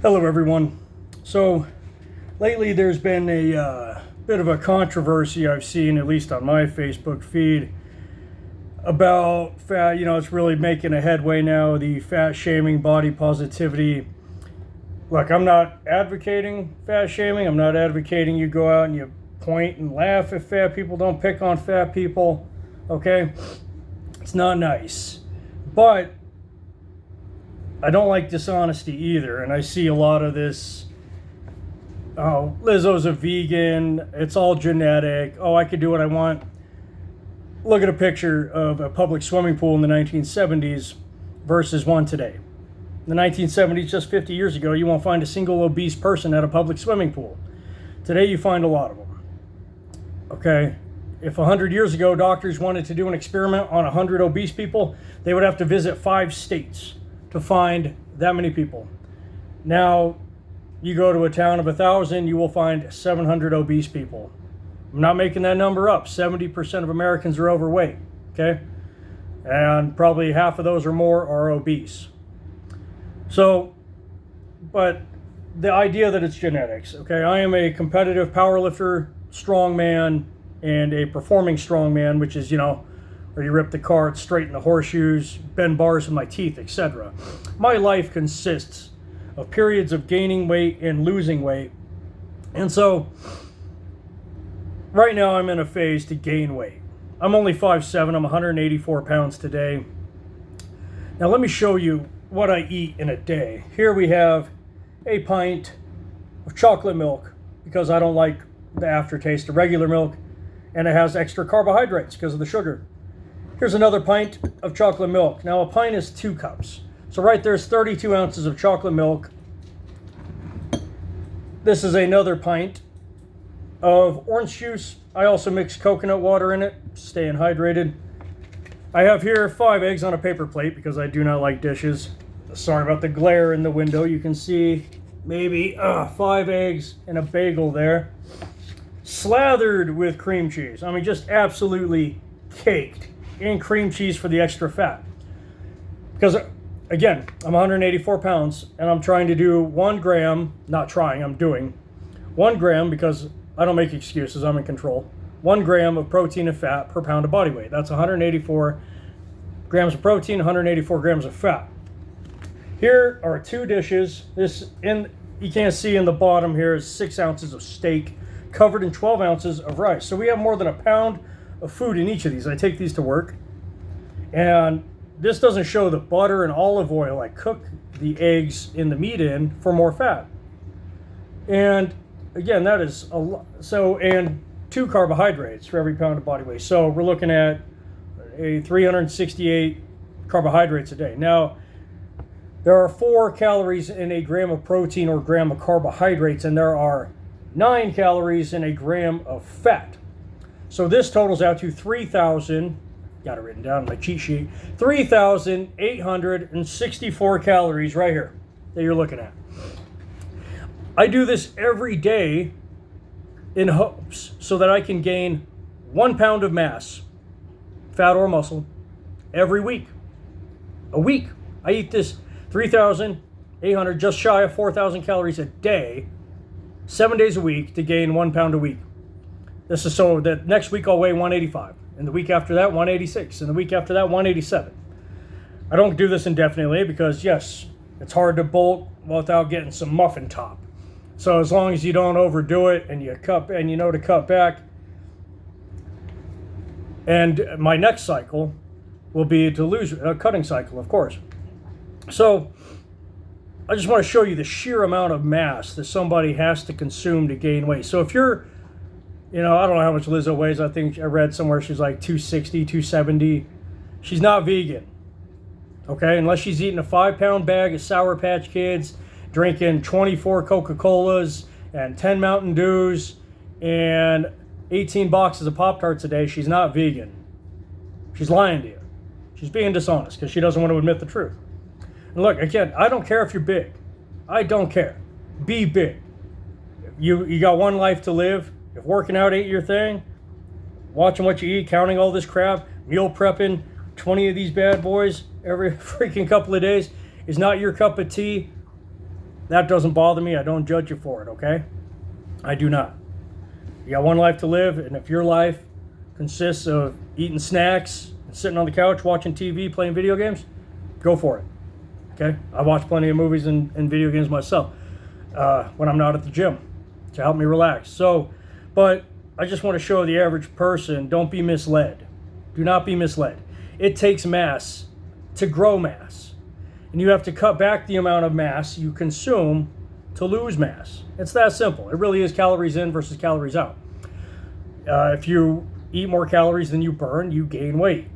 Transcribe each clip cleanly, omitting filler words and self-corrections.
Hello, everyone. So, lately there's been a bit of a controversy I've seen, at least on my Facebook feed, about fat. It's really making a headway now, the fat shaming, body positivity. Look, I'm not advocating fat shaming. I'm not advocating you go out and you point and laugh at fat people. Don't pick on fat people, okay? It's not nice. But I don't like dishonesty either, and I see a lot of this. Oh, Lizzo's a vegan. It's all genetic. Oh, I could do what I want. Look at a picture of a public swimming pool in the 1970s versus one today. In the 1970s, just 50 years ago, you won't find a single obese person at a public swimming pool. Today, you find a lot of them. Okay? If 100 years ago, doctors wanted to do an experiment on 100 obese people, they would have to visit 5 states to find that many people. Now, you go to a town of 1,000, you will find 700 obese people. I'm not making that number up. 70% of Americans are overweight, okay? And probably half of those or more are obese. So, but the idea that it's genetics, okay? I am a competitive powerlifter, strongman, and a performing strongman, which is, where you rip the carts, straighten the horseshoes, bend bars with my teeth, etc. My life consists of periods of gaining weight and losing weight. And so, right now I'm in a phase to gain weight. I'm only 5'7", I'm 184 pounds today. Now let me show you what I eat in a day. Here we have a pint of chocolate milk, because I don't like the aftertaste of regular milk, and it has extra carbohydrates because of the sugar. Here's another pint of chocolate milk. Now a pint is 2 cups. So right there's 32 ounces of chocolate milk. This is another pint of orange juice. I also mix coconut water in it, staying hydrated. I have here 5 eggs on a paper plate because I do not like dishes. Sorry about the glare in the window. You can see maybe 5 eggs and a bagel there. Slathered with cream cheese. I mean, just absolutely caked in cream cheese for the extra fat. Because, again, I'm 184 pounds, and I'm trying to do 1 gram, not trying, I'm doing 1 gram, because I don't make excuses, I'm in control. 1 gram of protein and fat per pound of body weight. That's 184 grams of protein, 184 grams of fat. Here are 2 dishes. You can't see in the bottom here is 6 ounces of steak covered in 12 ounces of rice. So we have more than a pound of food in each of these. I take these to work. And this doesn't show the butter and olive oil I cook the eggs in the meat in for more fat. And again, that is a lot. So, and 2 carbohydrates for every pound of body weight. So we're looking at a 368 carbohydrates a day. Now, there are 4 calories in a gram of protein or gram of carbohydrates, and there are 9 calories in a gram of fat. So this totals out to 3,000, got it written down on my cheat sheet, 3,864 calories right here that you're looking at. I do this every day in hopes so that I can gain 1 pound of mass, fat or muscle, every week. A week. I eat this 3,800, just shy of 4,000 calories a day, 7 days a week to gain 1 pound a week. This is so that next week I'll weigh 185, and the week after that 186, and the week after that 187. I don't do this indefinitely because, yes, it's hard to bulk without getting some muffin top. So as long as you don't overdo it and you know to cut back. And my next cycle will be to lose a cutting cycle, of course. So I just want to show you the sheer amount of mass that somebody has to consume to gain weight. So if you're, I don't know how much Lizzo weighs. I think I read somewhere she's like 260, 270. She's not vegan, okay? Unless she's eating a 5-pound bag of Sour Patch Kids, drinking 24 Coca-Colas and 10 Mountain Dews and 18 boxes of Pop-Tarts a day, she's not vegan. She's lying to you. She's being dishonest because she doesn't want to admit the truth. And look, again, I don't care if you're big. I don't care. Be big. You got 1 life to live. If working out ain't your thing, watching what you eat, counting all this crap, meal prepping 20 of these bad boys every freaking couple of days is not your cup of tea, That doesn't bother me. I don't judge you for it, okay? I do not. You got one life to live, and if your life consists of eating snacks, sitting on the couch, watching TV, playing video games, go for it. Okay? I watch plenty of movies and video games myself when I'm not at the gym to help me relax. So, but I just want to show the average person, don't be misled. Do not be misled. It takes mass to grow mass. And you have to cut back the amount of mass you consume to lose mass. It's that simple. It really is calories in versus calories out. If you eat more calories than you burn, you gain weight.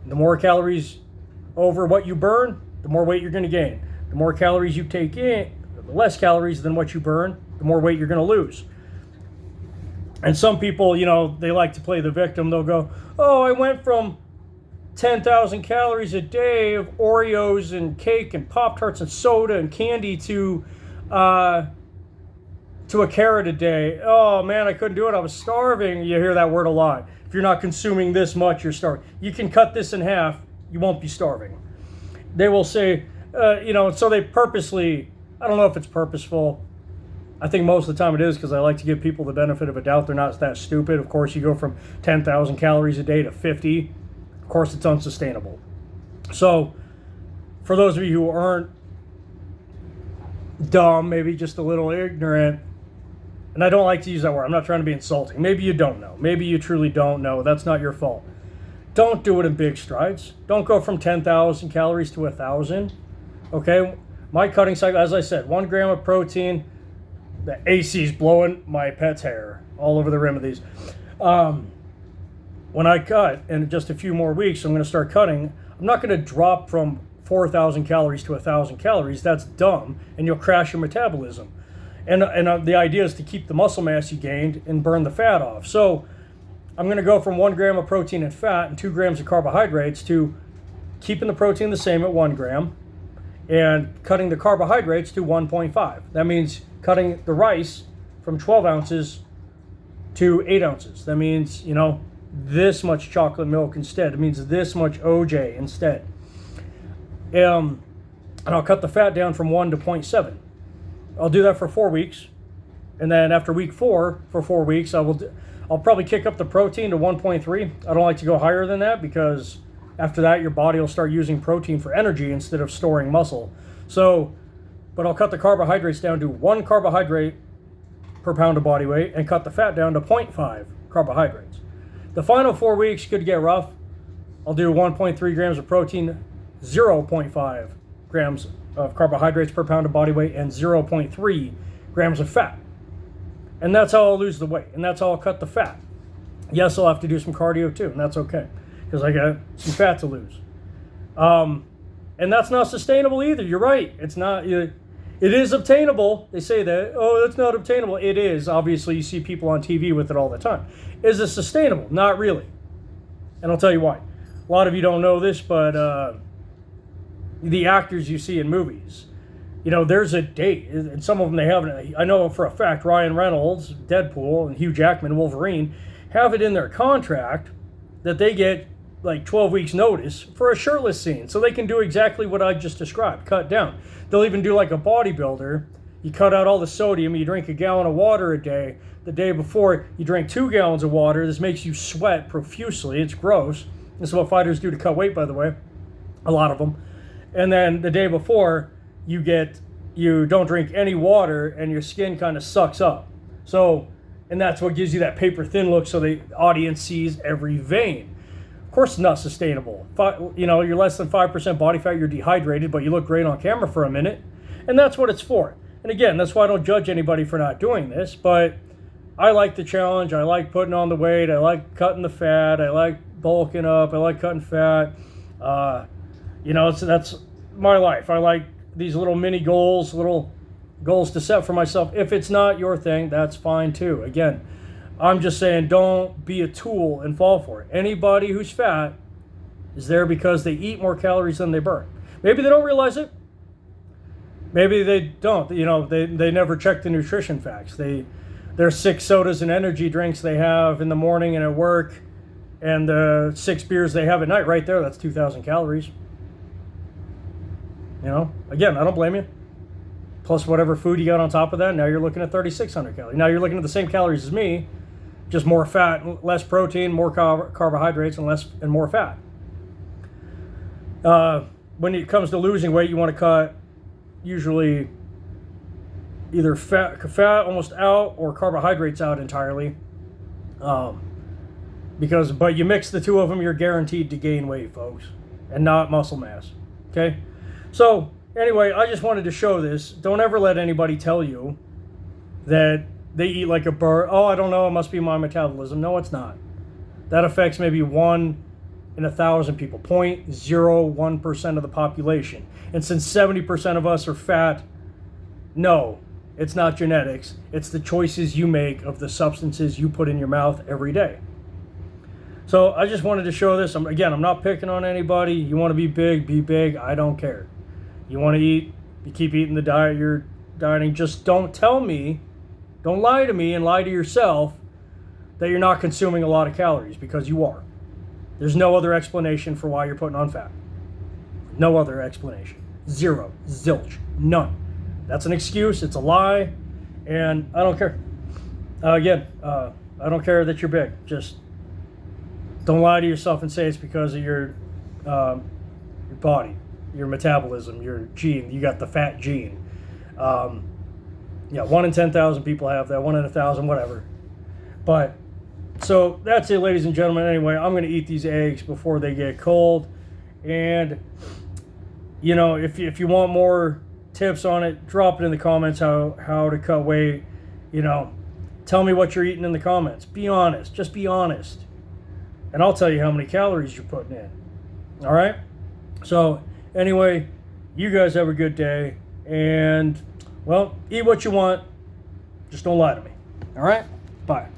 The more calories over what you burn, the more weight you're going to gain. The more calories you take in, the less calories than what you burn, the more weight you're going to lose. And some people, you know, they like to play the victim. They'll go, oh, I went from 10,000 calories a day of Oreos and cake and Pop-Tarts and soda and candy to a carrot a day. Oh man, I couldn't do it. I was starving. You hear that word a lot. If you're not consuming this much, you're starving. You can cut this in half. You won't be starving. They will say, you know, so they purposely, I don't know if it's purposeful. I think most of the time it is, because I like to give people the benefit of a doubt. They're not that stupid. Of course, you go from 10,000 calories a day to 50. Of course, it's unsustainable. So for those of you who aren't dumb, maybe just a little ignorant, and I don't like to use that word. I'm not trying to be insulting. Maybe you don't know. Maybe you truly don't know. That's not your fault. Don't do it in big strides. Don't go from 10,000 calories to 1,000. Okay? My cutting cycle, as I said, 1 gram of protein. The AC's blowing my pet's hair all over the rim of these. When I cut, in just a few more weeks, I'm going to start cutting. I'm not going to drop from 4,000 calories to 1,000 calories. That's dumb, and you'll crash your metabolism. And the idea is to keep the muscle mass you gained and burn the fat off. So I'm going to go from 1 gram of protein and fat and 2 grams of carbohydrates to keeping the protein the same at 1 gram and cutting the carbohydrates to 1.5. That means cutting the rice from 12 ounces to 8 ounces. That means, you know, this much chocolate milk instead. It means this much OJ instead. And I'll cut the fat down from 1 to 0.7. I'll do that for 4 weeks. And then after week 4, for 4 weeks, I'll probably kick up the protein to 1.3. I don't like to go higher than that, because after that, your body will start using protein for energy instead of storing muscle. So, but I'll cut the carbohydrates down to 1 carbohydrate per pound of body weight and cut the fat down to 0.5 carbohydrates. The final 4 weeks could get rough. I'll do 1.3 grams of protein, 0.5 grams of carbohydrates per pound of body weight, and 0.3 grams of fat. And that's how I'll lose the weight, and that's how I'll cut the fat. Yes, I'll have to do some cardio too, and that's okay, because I got some fat to lose. And that's not sustainable either. You're right. It's not. It is obtainable. They say that, oh, that's not obtainable. It is. Obviously, you see people on TV with it all the time. Is it sustainable? Not really. And I'll tell you why. A lot of you don't know this, but the actors you see in movies, you know, there's a date, and some of them they haven't. I know for a fact Ryan Reynolds, Deadpool, and Hugh Jackman, Wolverine, have it in their contract that they get like 12 weeks notice for a shirtless scene, so they can do exactly what I just described, cut down. They'll even do like a bodybuilder. You cut out all the sodium, you drink a gallon of water a day. The day before, you drink 2 gallons of water. This makes you sweat profusely. It's gross. This is what fighters do to cut weight, by the way. A lot of them. And then the day before, you don't drink any water, and your skin kind of sucks up. So, and that's what gives you that paper thin look, so the audience sees every vein. Of course, it's not sustainable. You know, you're less than 5% body fat, you're dehydrated, but you look great on camera for a minute. And that's what it's for. And again, that's why I don't judge anybody for not doing this, but I like the challenge. I like putting on the weight. I like cutting the fat. I like bulking up. I like cutting fat. You know, that's my life. I like these little mini goals, little goals to set for myself. If it's not your thing, that's fine too. Again, I'm just saying, don't be a tool and fall for it. Anybody who's fat is there because they eat more calories than they burn. Maybe they don't realize it. Maybe they don't. You know, they never check the nutrition facts. There's 6 sodas and energy drinks they have in the morning and at work, and the 6 beers they have at night. Right there, that's 2,000 calories. You know, again, I don't blame you. plus whatever food you got on top of that. Now you're looking at 3,600 calories. Now you're looking at the same calories as me, just more fat, less protein, more carbohydrates, and more fat. When it comes to losing weight, you want to cut usually either fat almost out or carbohydrates out entirely. But you mix the two of them, you're guaranteed to gain weight, folks, and not muscle mass. Okay? So, anyway, I just wanted to show this. Don't ever let anybody tell you that they eat like a bird. Oh, I don't know, it must be my metabolism. No, it's not. That affects maybe 1 in 1,000 people, 0.01% of the population. And since 70% of us are fat, no, it's not genetics. It's the choices you make of the substances you put in your mouth every day. So I just wanted to show this. Again, I'm not picking on anybody. You want to be big, be big. I don't care. You want to eat, you keep eating the diet you're dieting. Just don't tell me, don't lie to me and lie to yourself that you're not consuming a lot of calories, because you are. There's no other explanation for why you're putting on fat. No other explanation. Zero. Zilch. None. That's an excuse. It's a lie. And I don't care. I don't care that you're big. Just don't lie to yourself and say it's because of your body, your metabolism, your gene. You got the fat gene. 1 in 10,000 people have that. 1 in 1,000, whatever. But so that's it, ladies and gentlemen. Anyway, I'm going to eat these eggs before they get cold. And if you want more tips on it, drop it in the comments. How to cut weight. Tell me what you're eating in the comments. Be honest. Just be honest. And I'll tell you how many calories you're putting in. All right? So, anyway, you guys have a good day. And, well, eat what you want. Just don't lie to me. All right? Bye.